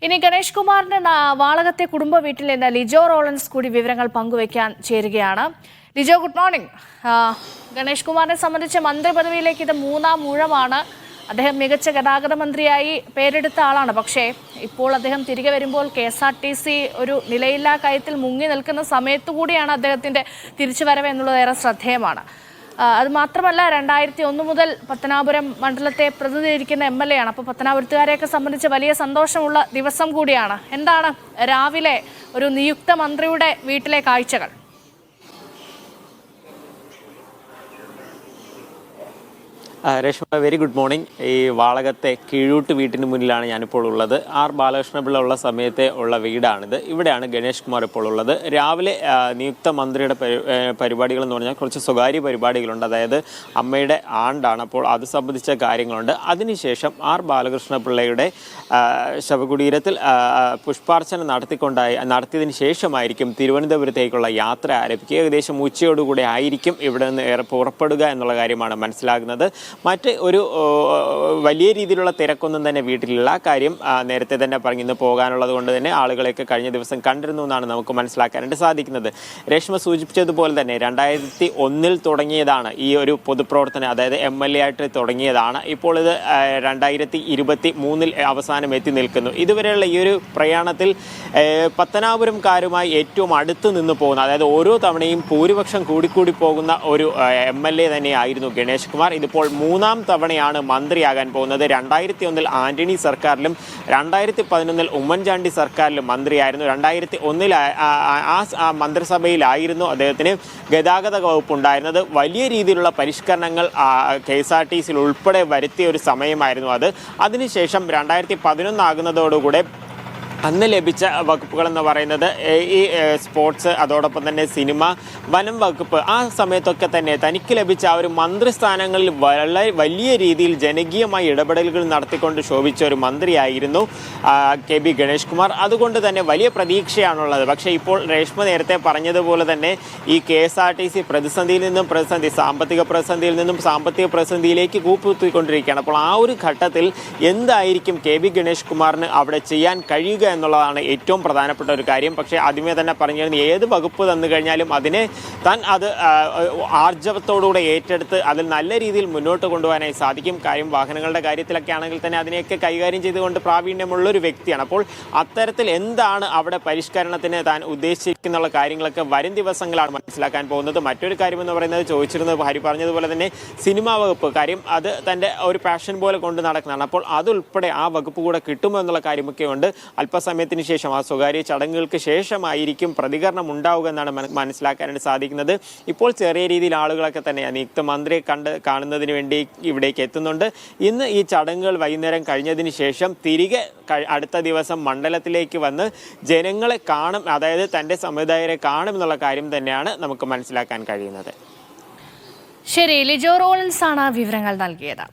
ഇനി ഗണേഷ് കുമാറിന്റെ വാളകത്തെ കുടുംബ വീട്ടിൽ നിന്ന് ലിജോ റോളൻസ് കൂടി വിവരങ്ങൾ പങ്കുവയ്ക്കാൻ ചേരുകയാണ്. Lijo, good morning. ഗണേഷ് കുമാറിനെ സംബന്ധിച്ച് മന്ത്രി പദവിയിലേക്ക് ഇത് മൂന്നാം ഊഴമാണ്. അദ്ദേഹം മികച്ച ഗതാഗത മന്ത്രിയായി പേരെടുത്ത ആളാണ്. പക്ഷേ ഇപ്പോൾ അദ്ദേഹം തിരികെ വരുമ്പോൾ KSRTC ഒരു നിലയില്ലാ കയത്തിൽ മുങ്ങി നിൽക്കുന്ന സമയത്തു കൂടിയാണ് അദ്ദേഹത്തിന്റെ തിരിച്ചുവരവ് എന്നുള്ളത് ഏറെ ശ്രദ്ധേയമാണ്. അത് മാത്രമല്ല, 2001 മുതൽ പത്തനാപുരം മണ്ഡലത്തെ പ്രതിനിധീകരിക്കുന്ന MLA ആണ്. അപ്പോൾ പത്തനാപുരത്തുകാരെയൊക്കെ സംബന്ധിച്ച് വലിയ സന്തോഷമുള്ള ദിവസം കൂടിയാണ്. എന്താണ് രാവിലെ ഒരു നിയുക്ത മന്ത്രിയുടെ വീട്ടിലെ കാഴ്ചകൾ? Reshma, very good morning. ഈ വാളകത്തെ കീഴൂട്ട് വീട്ടിന് മുന്നിലാണ് ഞാനിപ്പോൾ ഉള്ളത്. R ബാലകൃഷ്ണപിള്ള ഉള്ള സമയത്തെ ഉള്ള വീടാണിത്. ഇവിടെയാണ് ഗണേഷ് കുമാർ ഇപ്പോൾ ഉള്ളത്. രാവിലെ നിയുക്ത മന്ത്രിയുടെ പരിപാടികൾ എന്ന് പറഞ്ഞാൽ കുറച്ച് സ്വകാര്യ പരിപാടികളുണ്ട്. അതായത് അമ്മയുടെ ആണ്ടാണ്, അപ്പോൾ അത് സംബന്ധിച്ച കാര്യങ്ങളുണ്ട്. അതിനുശേഷം R ബാലകൃഷ്ണപിള്ളയുടെ ശവകുടീരത്തിൽ പുഷ്പാർച്ചന നടത്തിയതിന് ശേഷമായിരിക്കും തിരുവനന്തപുരത്തേക്കുള്ള യാത്ര ആരംഭിക്കുക. ഏകദേശം ഉച്ചയോടുകൂടെ ആയിരിക്കും ഇവിടെ നിന്ന് പുറപ്പെടുക എന്നുള്ള കാര്യമാണ് മനസ്സിലാകുന്നത്. മറ്റ് ഒരു വലിയ രീതിയിലുള്ള തിരക്കൊന്നും തന്നെ വീട്ടിലുള്ള കാര്യം നേരത്തെ തന്നെ പറഞ്ഞിന്ന് പോകാനുള്ളത് കൊണ്ട് തന്നെ ആളുകളെയൊക്കെ കഴിഞ്ഞ ദിവസം കണ്ടിരുന്നു എന്നാണ് നമുക്ക് മനസ്സിലാക്കാനായിട്ട് സാധിക്കുന്നത്. രേഷ്മ സൂചിപ്പിച്ചതുപോലെ തന്നെ 2001 തുടങ്ങിയതാണ് ഈ ഒരു പൊതുപ്രവർത്തനം, അതായത് MLA ആയിട്ട് തുടങ്ങിയതാണ്. ഇപ്പോൾ ഇത് 2023 അവസാനം എത്തി നിൽക്കുന്നു. ഇതുവരെയുള്ള ഈ ഒരു പ്രയാണത്തിൽ പത്തനാപുരംകാരുമായി ഏറ്റവും അടുത്ത് നിന്ന് പോകുന്ന, അതായത് ഓരോ തവണയും ഭൂരിപക്ഷം കൂടിക്കൂടി പോകുന്ന ഒരു MLA തന്നെയായിരുന്നു ഗണേഷ് കുമാർ. ഇതിപ്പോൾ മൂന്നാം തവണയാണ് മന്ത്രിയാകാൻ പോകുന്നത്. 2001 ആന്റണി സർക്കാരിലും 2011 ഉമ്മൻചാണ്ടി സർക്കാരിലും മന്ത്രിയായിരുന്നു. 2001 ആ മന്ത്രിസഭയിലായിരുന്നു അദ്ദേഹത്തിന് ഗതാഗത വകുപ്പ് ഉണ്ടായിരുന്നത്. വലിയ രീതിയിലുള്ള പരിഷ്കരണങ്ങൾ KSRTCയിൽ ഉൾപ്പെടെ വരുത്തിയ ഒരു സമയമായിരുന്നു അത്. അതിനുശേഷം 2011 ആകുന്നതോടുകൂടെ അന്ന് ലഭിച്ച വകുപ്പുകളെന്ന് പറയുന്നത് ഈ സ്പോർട്സ്, അതോടൊപ്പം തന്നെ സിനിമ, വനം വകുപ്പ്, ആ സമയത്തൊക്കെ തന്നെ തനിക്ക് ലഭിച്ച ആ ഒരു മന്ത്രിസ്ഥാനങ്ങളിൽ വലിയ രീതിയിൽ ജനകീയമായ ഇടപെടലുകൾ നടത്തിക്കൊണ്ട് ശോഭിച്ച ഒരു മന്ത്രിയായിരുന്നു KB ഗണേഷ് കുമാർ. അതുകൊണ്ട് തന്നെ വലിയ പ്രതീക്ഷയാണുള്ളത്. പക്ഷേ ഇപ്പോൾ രേഷ്മ നേരത്തെ പറഞ്ഞതുപോലെ തന്നെ ഈ KSRTC പ്രതിസന്ധിയിൽ നിന്നും സാമ്പത്തിക പ്രതിസന്ധിയിൽ നിന്നും സാമ്പത്തിക പ്രതിസന്ധിയിലേക്ക് കൂപ്പുകുത്തിക്കൊണ്ടിരിക്കുകയാണ്. അപ്പോൾ ആ ഒരു ഘട്ടത്തിൽ എന്തായിരിക്കും KB ഗണേഷ് കുമാറിന് അവിടെ ചെയ്യാൻ കഴിയുക എന്നുള്ളതാണ് ഏറ്റവും പ്രധാനപ്പെട്ട ഒരു കാര്യം. പക്ഷേ ആദ്യമേ തന്നെ പറഞ്ഞിരുന്നു, ഏത് വകുപ്പ് തന്നു കഴിഞ്ഞാലും അതിനെ താൻ അത് ആർജവത്തോടുകൂടെ ഏറ്റെടുത്ത് അതിൽ നല്ല രീതിയിൽ മുന്നോട്ട് കൊണ്ടുപോകാനായി സാധിക്കും. കാര്യം വാഹനങ്ങളുടെ കാര്യത്തിലൊക്കെ ആണെങ്കിൽ തന്നെ അതിനെയൊക്കെ കൈകാര്യം ചെയ്തുകൊണ്ട് പ്രാവീണ്യമുള്ളൊരു വ്യക്തിയാണ്. അപ്പോൾ അത്തരത്തിൽ എന്താണ് അവിടെ പരിഷ്കരണത്തിന് താൻ ഉദ്ദേശിക്കുന്ന കാര്യങ്ങളൊക്കെ വരും ദിവസങ്ങളാണ് മനസ്സിലാക്കാൻ പോകുന്നത്. മറ്റൊരു കാര്യമെന്ന് പറയുന്നത്, ചോദിച്ചിരുന്നത് ഹരി പറഞ്ഞതുപോലെ തന്നെ സിനിമാ വകുപ്പ് കാര്യം അത് തൻ്റെ ഒരു പാഷൻ പോലെ കൊണ്ട് നടക്കുന്നതാണ്. അപ്പോൾ അതുൾപ്പെടെ ആ വകുപ്പ് കൂടെ കിട്ടുമോ എന്നുള്ള കാര്യമൊക്കെ ഉണ്ട്. അല്പസമയത്തിന് ശേഷം, ആ സ്വകാര്യ ചടങ്ങുകൾക്ക് ശേഷമായിരിക്കും പ്രതികരണം ഉണ്ടാവുക എന്നാണ് മനസ്സിലാക്കാനായിട്ട് സാധിക്കുന്നത്. ഇപ്പോൾ ചെറിയ രീതിയിൽ ആളുകളൊക്കെ തന്നെ നിയുക്ത മന്ത്രിയെ കാണുന്നതിന് വേണ്ടി ഇവിടേക്ക് എത്തുന്നുണ്ട്. ഇന്ന് ഈ ചടങ്ങുകൾ വൈകുന്നേരം കഴിഞ്ഞതിന് ശേഷം തിരികെ അടുത്ത ദിവസം മണ്ഡലത്തിലേക്ക് വന്ന് ജനങ്ങളെ കാണും, അതായത് തൻ്റെ സമുദായരെ കാണും എന്നുള്ള കാര്യം തന്നെയാണ് നമുക്ക് മനസ്സിലാക്കാൻ കഴിയുന്നത്. ശരി, ലിജോ റോളൻസ് ആണ് വിവരങ്ങൾ നൽകിയത്.